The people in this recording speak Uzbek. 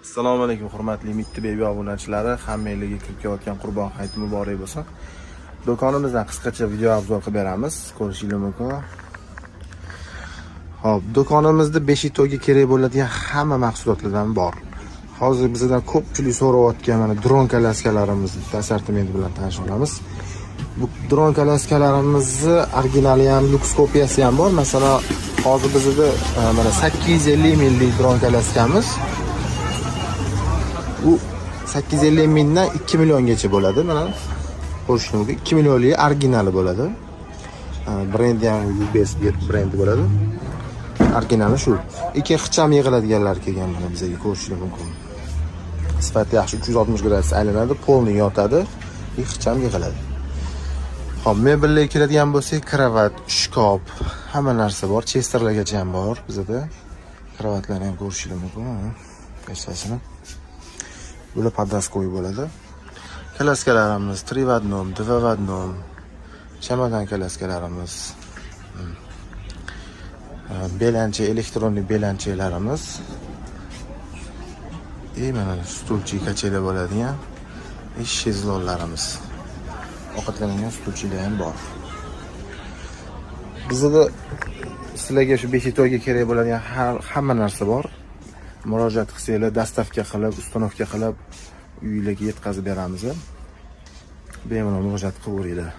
Assalomu alaykum hurmatli Mitti Baby obunachilari, hammangizga kirib kelayotgan Qurbon hayiti muborak bo'lsin. Do'konimizdan qisqacha video obzor qilib beramiz, ko'rishingiz mumkin. Xo'p, do'konimizda beshi to'yga kerak bo'ladigan hamma mahsulotlardan bor. Hozir bizdan ko'pchilik so'rayotgan mana dron kalaskalarimizni assortimenti bilan tanishib olamiz. Bu dron kalaskalarimizni originali ham, luks kopiyasi ham bor. Masalan, hozir bizda mana 850 millik dron kalaskamiz. Bu 850 mingdan 2 milliongacha bo'ladi. Mana ko'rishingiz mumkin, 2 millionlik originali bo'ladi. Brendi ham UBS brendi bo'ladi. Originali shu. Ikki xicham yig'iladiganlar kelgan mana bizga ko'rishingiz mumkin. Sifati yaxshi, 360 gradus aylanadi, polni yotadi, xicham yig'iladi. Xo'p, mebellarga keladigan bo'lsak, kravat, shkop, hamma narsa bor, chesterlargacha ham bor bizda. Kravatlarni ham ko'rishingiz mumkin. Kashtasini. Bular poddaskoy bo'ladi. Kalaskalarimiz 3 v 1, 2 v 1, chamadon kalaskalarimiz. Belancha, elektronli belanchalarimiz. Mana stulchi kachalar bo'ladigan shezlonlarimiz. Ovqatlanadigan stulchilar ham bor. Bizda sizlarga shu beshi to'yga kerak bo'ladigan hamma narsa bor. Murojaat qilsanglar, dastavka qilib, ustanovka qilib uyingizga yetkazib beramiz. Bemalol murojaat qilaveringlar.